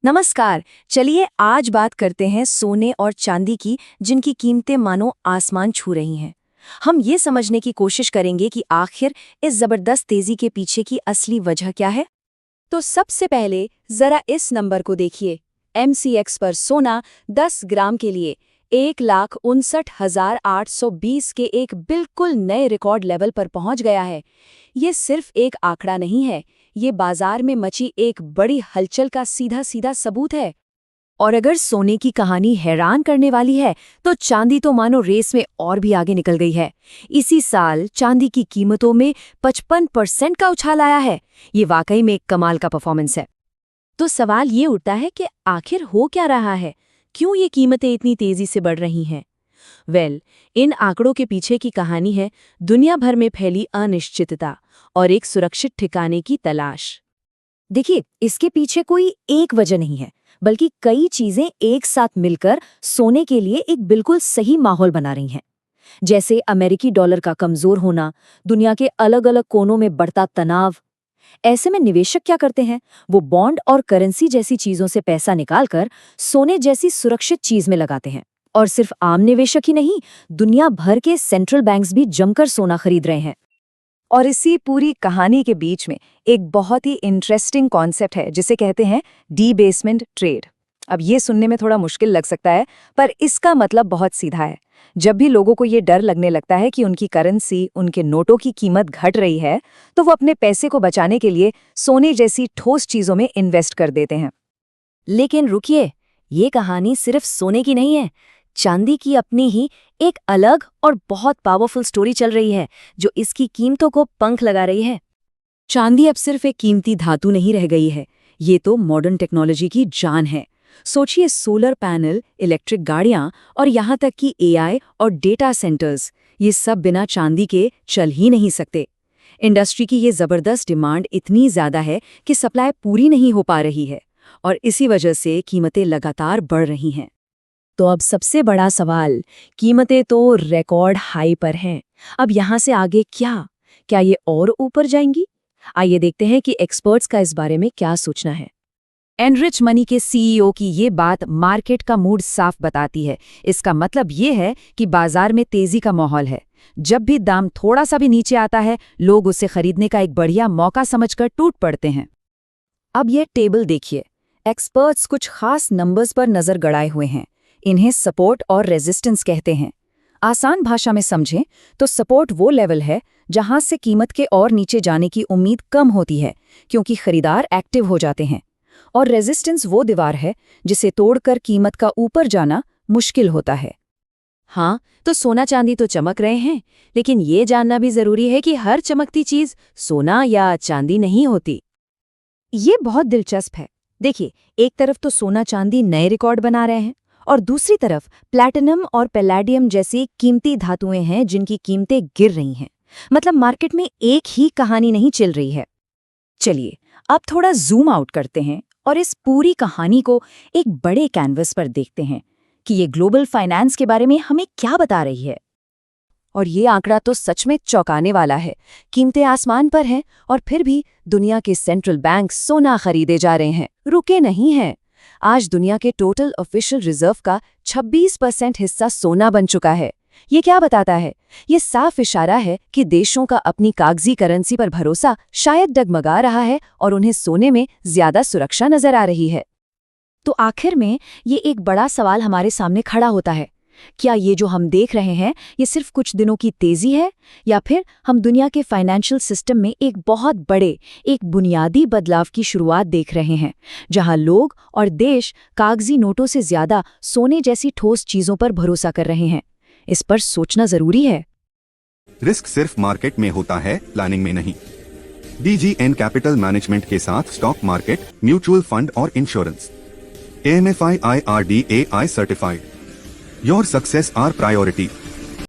नमस्कार। चलिए आज बात करते हैं सोने और चांदी की, जिनकी कीमतें मानो आसमान छू रही हैं। हम ये समझने की कोशिश करेंगे कि आखिर इस जबरदस्त तेजी के पीछे की असली वजह क्या है। तो सबसे पहले जरा इस नंबर को देखिए। MCX पर सोना 10 ग्राम के लिए 1,59,820 के एक बिल्कुल नए रिकॉर्ड लेवल पर पहुंच गया है। ये सिर्फ एक आंकड़ा नहीं है, ये बाजार में मची एक बड़ी हलचल का सीधा सीधा सबूत है। और अगर सोने की कहानी हैरान करने वाली है, तो चांदी तो मानो रेस में और भी आगे निकल गई है। इसी साल चांदी की कीमतों में 55% का उछाल आया है। ये वाकई में एक कमाल का परफॉर्मेंस है। तो सवाल ये उठता है कि आखिर हो क्या रहा है, क्यों ये कीमतें इतनी तेजी से बढ़ रही हैं? इन आंकड़ों के पीछे की कहानी है दुनिया भर में फैली अनिश्चितता और एक सुरक्षित ठिकाने की तलाश। देखिए, इसके पीछे कोई एक वजह नहीं है, बल्कि कई चीजें एक साथ मिलकर सोने के लिए एक बिल्कुल सही माहौल बना रही हैं। जैसे अमेरिकी डॉलर का कमजोर होना, दुनिया के अलग अलग कोनों में बढ़ता तनाव। ऐसे में निवेशक क्या करते हैं? वो बॉन्ड और करेंसी जैसी चीजों से पैसा निकालकर सोने जैसी सुरक्षित चीज में लगाते हैं। और सिर्फ आम निवेशक ही नहीं, दुनिया भर के सेंट्रल बैंक्स भी जमकर सोना खरीद रहे हैं। और इसी पूरी कहानी के बीच में एक बहुत ही इंटरेस्टिंग कॉन्सेप्ट है, जिसे कहते हैं डीबेसमेंट ट्रेड। अब ये सुनने में थोड़ा मुश्किल लग सकता है, पर इसका मतलब बहुत सीधा है। जब भी लोगों को ये डर लगने लगता है कि उनकी करेंसी, उनके नोटों की कीमत घट रही है, तो वो अपने पैसे को बचाने के लिए सोने जैसी ठोस चीजों में इन्वेस्ट कर देते हैं। लेकिन रुकिए, ये कहानी सिर्फ सोने की नहीं है। चांदी की अपनी ही एक अलग और बहुत पावरफुल स्टोरी चल रही है, जो इसकी कीमतों को पंख लगा रही है। चांदी अब सिर्फ एक कीमती धातु नहीं रह गई है, ये तो मॉडर्न टेक्नोलॉजी की जान है। सोचिए, सोलर पैनल, इलेक्ट्रिक गाड़ियां और यहाँ तक कि AI और डेटा सेंटर्स, ये सब बिना चांदी के चल ही नहीं सकते। इंडस्ट्री की ये जबरदस्त डिमांड इतनी ज्यादा है कि सप्लाई पूरी नहीं हो पा रही है, और इसी वजह से कीमतें लगातार बढ़ रही हैं। तो अब सबसे बड़ा सवाल, कीमतें तो रिकॉर्ड हाई पर हैं। अब यहाँ से आगे क्या ये और ऊपर जाएंगी? आइए देखते हैं कि एक्सपर्ट्स का इस बारे में क्या सोचना है। एनरिच मनी के CEO की ये बात मार्केट का मूड साफ बताती है। इसका मतलब ये है कि बाजार में तेजी का माहौल है। जब भी दाम थोड़ा सा भी नीचे आता है, लोग उसे खरीदने का एक बढ़िया मौका समझकर टूट पड़ते हैं। अब ये टेबल देखिए। एक्सपर्ट्स कुछ खास नंबर्स पर नजर गड़ाए हुए हैं। इन्हें सपोर्ट और रेजिस्टेंस कहते हैं। आसान भाषा में समझें तो सपोर्ट वो लेवल है जहां से कीमत के और नीचे जाने की उम्मीद कम होती है, क्योंकि खरीदार एक्टिव हो जाते हैं। और रेजिस्टेंस वो दीवार है जिसे तोड़कर कीमत का ऊपर जाना मुश्किल होता है। हाँ, तो सोना चांदी तो चमक रहे हैं, लेकिन ये जानना भी जरूरी है कि हर चमकती चीज सोना या चांदी नहीं होती। ये बहुत दिलचस्प है। देखिए, एक तरफ तो सोना चांदी नए रिकॉर्ड बना रहे हैं, और दूसरी तरफ प्लैटिनम और पैलेडियम जैसी कीमती धातुएं हैं जिनकी कीमतें गिर रही हैं। मतलब मार्केट में एक ही कहानी नहीं चल रही है। चलिए, अब थोड़ा जूम आउट करते हैं और इस पूरी कहानी को एक बड़े कैनवस पर देखते हैं कि ये ग्लोबल फाइनेंस के बारे में हमें क्या बता रही है। और ये आंकड़ा तो सच में चौंकाने वाला है। कीमतें आसमान पर हैं, और फिर भी दुनिया के सेंट्रल बैंक सोना खरीदे जा रहे हैं, रुके नहीं हैं। आज दुनिया के टोटल ऑफिशियल रिजर्व का 26% हिस्सा सोना बन चुका है। ये क्या बताता है? ये साफ इशारा है कि देशों का अपनी कागजी करेंसी पर भरोसा शायद डगमगा रहा है, और उन्हें सोने में ज्यादा सुरक्षा नजर आ रही है। तो आखिर में ये एक बड़ा सवाल हमारे सामने खड़ा होता है। क्या ये जो हम देख रहे हैं, ये सिर्फ कुछ दिनों की तेजी है, या फिर हम दुनिया के फाइनेंशियल सिस्टम में एक बहुत बड़े, एक बुनियादी बदलाव की शुरुआत देख रहे हैं, जहां लोग और देश कागजी नोटों से ज्यादा सोने जैसी ठोस चीजों पर भरोसा कर रहे हैं? इस पर सोचना जरूरी है। रिस्क सिर्फ मार्केट में होता है, प्लानिंग में नहीं। DGN कैपिटल मैनेजमेंट के साथ स्टॉक मार्केट, म्यूचुअल फंड और insurance. AMFI IRDAI certified. Your success are priority.